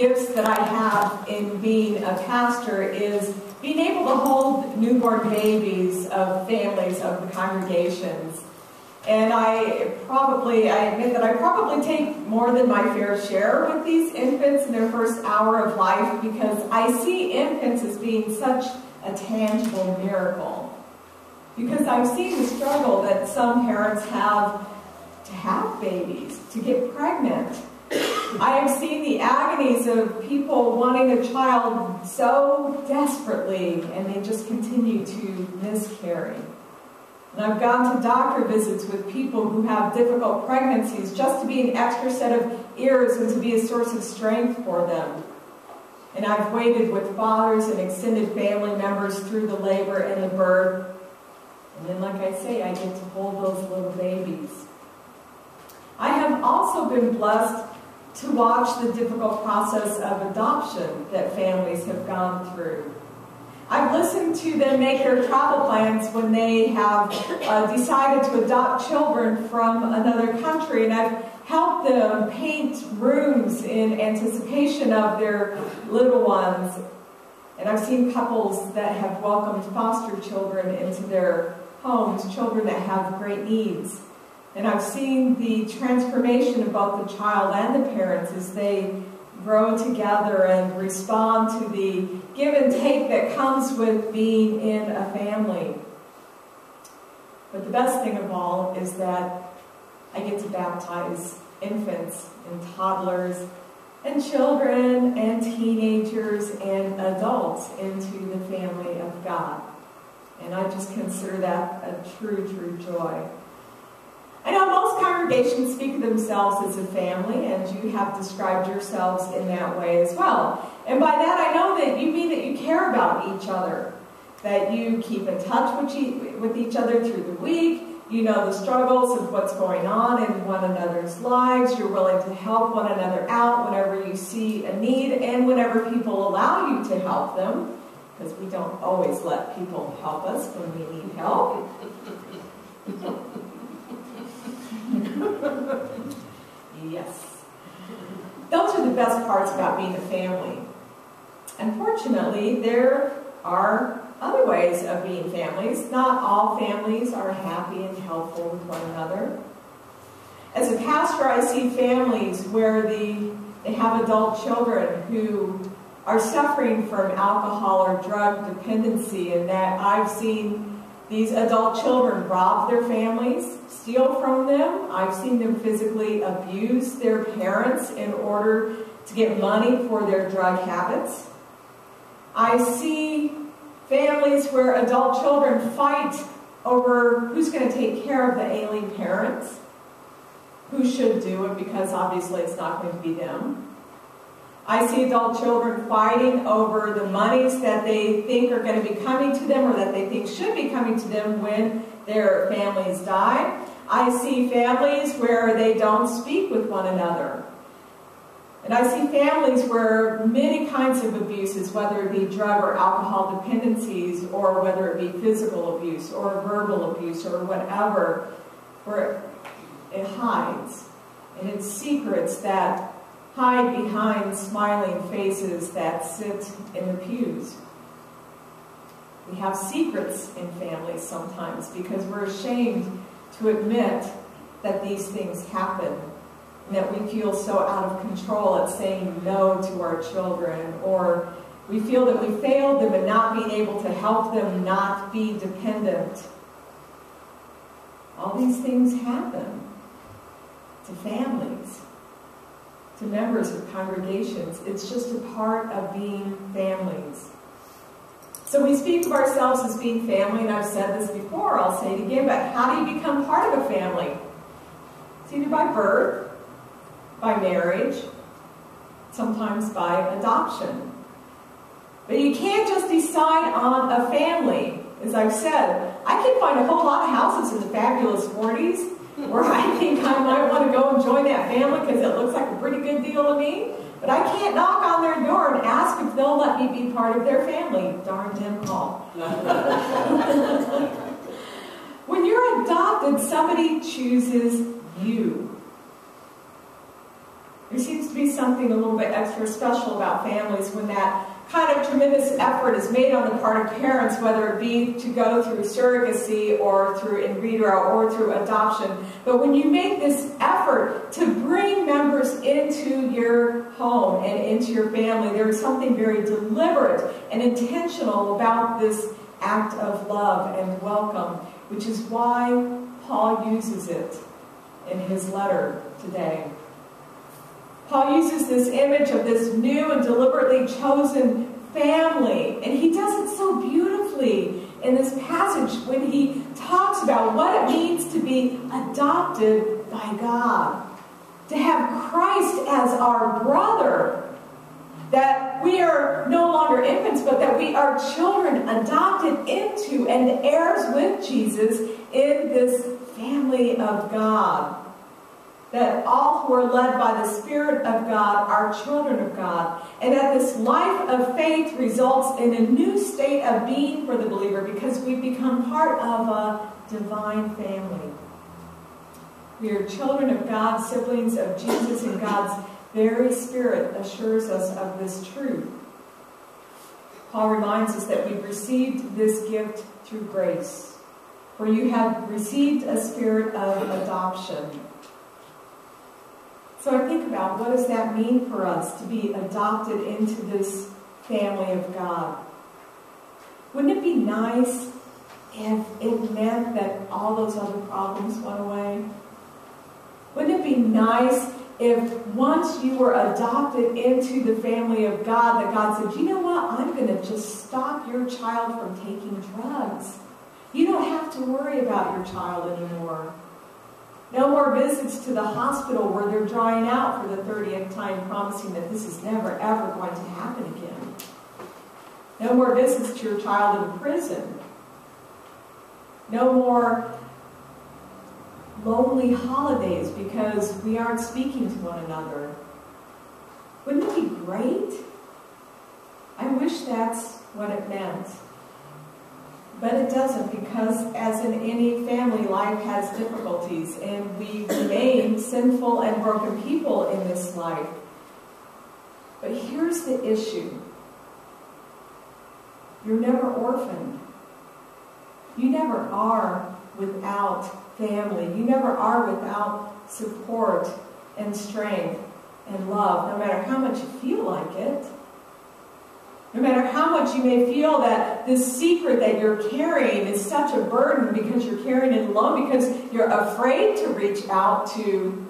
gifts that I have in being a pastor is being able to hold newborn babies of families of the congregations. And I admit that I probably take more than my fair share with these infants in their first hour of life, because I see infants as being such a tangible miracle. Because I've seen the struggle that some parents have to have babies, to get pregnant. I have seen the agonies of people wanting a child so desperately, and they just continue to miscarry. And I've gone to doctor visits with people who have difficult pregnancies just to be an extra set of ears and to be a source of strength for them. And I've waited with fathers and extended family members through the labor and the birth. And then, like I say, I get to hold those little babies. I have also been blessed to watch the difficult process of adoption that families have gone through. I've listened to them make their travel plans when they have decided to adopt children from another country, and I've helped them paint rooms in anticipation of their little ones. And I've seen couples that have welcomed foster children into their homes, children that have great needs. And I've seen the transformation of both the child and the parents as they grow together and respond to the give and take that comes with being in a family. But the best thing of all is that I get to baptize infants and toddlers and children and teenagers and adults into the family of God. And I just consider that a true, true joy. I know most congregations speak of themselves as a family, and you have described yourselves in that way as well. And by that I know that you mean that you care about each other, that you keep in touch with each other through the week, you know the struggles of what's going on in one another's lives, you're willing to help one another out whenever you see a need and whenever people allow you to help them, because we don't always let people help us when we need help. Yes. Those are the best parts about being a family. Unfortunately, there are other ways of being families. Not all families are happy and helpful with one another. As a pastor, I see families where they have adult children who are suffering from alcohol or drug dependency, and that I've seen these adult children rob their families, steal from them. I've seen them physically abuse their parents in order to get money for their drug habits. I see families where adult children fight over who's going to take care of the ailing parents, who should do it, because obviously it's not going to be them. I see adult children fighting over the monies that they think are going to be coming to them or that they think should be coming to them when their families die. I see families where they don't speak with one another. And I see families where many kinds of abuses, whether it be drug or alcohol dependencies, or whether it be physical abuse or verbal abuse or whatever, where it hides. And it's secrets that hide behind smiling faces that sit in the pews. We have secrets in families sometimes because we're ashamed to admit that these things happen, and that we feel so out of control at saying no to our children, or we feel that we failed them in not being able to help them not be dependent. All these things happen to families, to members of congregations. It's just a part of being families. So we speak of ourselves as being family, and I've said this before, I'll say it again, but how do you become part of a family? It's either by birth, by marriage, sometimes by adoption. But you can't just decide on a family. As I've said, I can find a whole lot of houses in the fabulous 40s where I think I might want to go and join that family because it looks like a pretty good deal to me. But I can't knock on their door and ask if they'll let me be part of their family. Darn them all. When you're adopted, somebody chooses you. There seems to be something a little bit extra special about families when that kind of tremendous effort is made on the part of parents, whether it be to go through surrogacy or through in vitro or through adoption. But when you make this effort to bring members into your home and into your family, there is something very deliberate and intentional about this act of love and welcome, which is why Paul uses it in his letter today. Paul uses this image of this new and deliberately chosen family, and he does it so beautifully in this passage when he talks about what it means to be adopted by God, to have Christ as our brother, that we are no longer infants, but that we are children adopted into and heirs with Jesus in this family of God. That all who are led by the Spirit of God are children of God. And that this life of faith results in a new state of being for the believer because we've become part of a divine family. We are children of God, siblings of Jesus, and God's very Spirit assures us of this truth. Paul reminds us that we've received this gift through grace. For you have received a spirit of adoption. So I think about, what does that mean for us to be adopted into this family of God? Wouldn't it be nice if it meant that all those other problems went away? Wouldn't it be nice if once you were adopted into the family of God, that God said, you know what, I'm going to just stop your child from taking drugs. You don't have to worry about your child anymore. No more visits to the hospital where they're drying out for the 30th time, promising that this is never, ever going to happen again. No more visits to your child in prison. No more lonely holidays because we aren't speaking to one another. Wouldn't it be great? I wish that's what it meant. But it doesn't, because as in any family, life has difficulties, and we remain sinful and broken people in this life. But here's the issue. You're never orphaned. You never are without family. You never are without support and strength and love, no matter how much you feel like it. No matter how much you may feel that this secret that you're carrying is such a burden because you're carrying it alone, because you're afraid to reach out to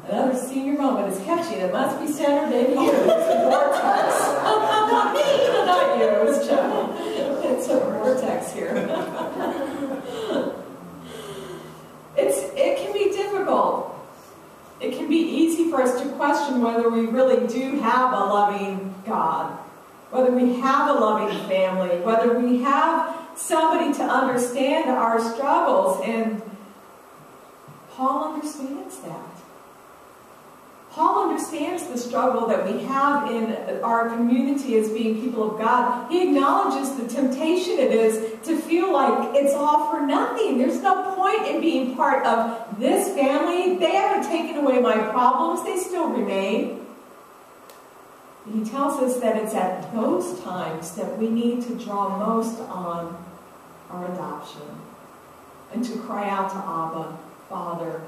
another senior moment is catching. It must be centered in you. It's a vortex. Not me, not you. It's Joe. It's a vortex here. It can be difficult. It can be easy for us to question whether we really do have a loving God, whether we have a loving family, whether we have somebody to understand our struggles. And Paul understands that. Paul understands the struggle that we have in our community as being people of God. He acknowledges the temptation it is to feel like it's all for nothing. There's no point in being part of this family. They haven't taken away my problems. They still remain. He tells us that it's at those times that we need to draw most on our adoption and to cry out to Abba, Father,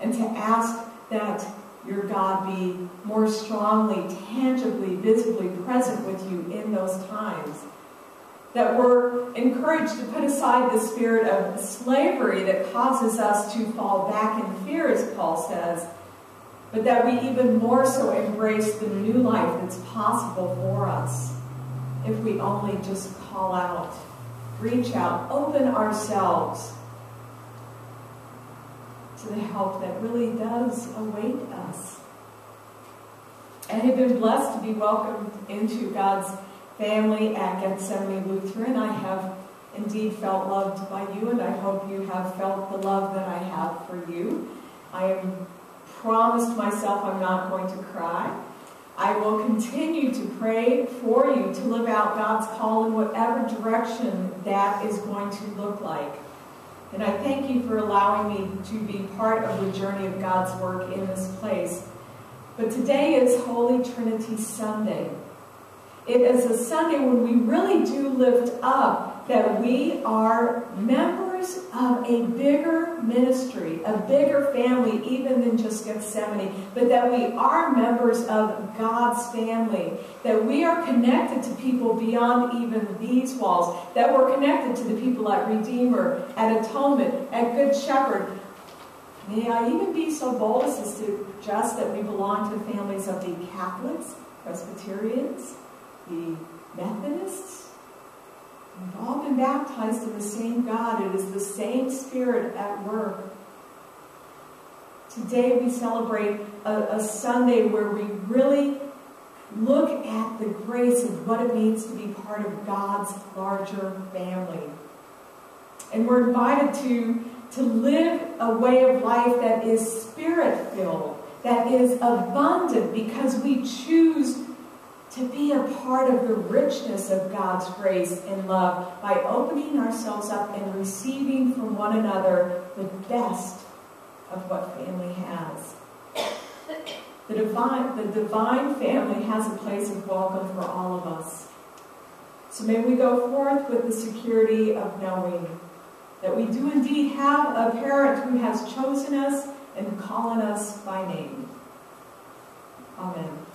and to ask that your God be more strongly, tangibly, visibly present with you in those times. That we're encouraged to put aside the spirit of slavery that causes us to fall back in fear, as Paul says, but that we even more so embrace the new life that's possible for us if we only just call out, reach out, open ourselves to the help that really does await us. And have been blessed to be welcomed into God's family at Gethsemane Lutheran. I have indeed felt loved by you, and I hope you have felt the love that I have for you. I am promised myself I'm not going to cry. I will continue to pray for you to live out God's call in whatever direction that is going to look like. And I thank you for allowing me to be part of the journey of God's work in this place. But today is Holy Trinity Sunday. It is a Sunday when we really do lift up that we are members of a bigger ministry, a bigger family, even than just Gethsemane, but that we are members of God's family, that we are connected to people beyond even these walls, that we're connected to the people at Redeemer, at Atonement, at Good Shepherd. May I even be so bold as to suggest that we belong to families of the Catholics, Presbyterians, the Methodists. We've all been baptized in the same God. It is the same Spirit at work. Today we celebrate a Sunday where we really look at the grace of what it means to be part of God's larger family. And we're invited to live a way of life that is Spirit-filled, that is abundant, because we choose to be a part of the richness of God's grace and love by opening ourselves up and receiving from one another the best of what family has. The divine family has a place of welcome for all of us. So may we go forth with the security of knowing that we do indeed have a parent who has chosen us and calling us by name. Amen.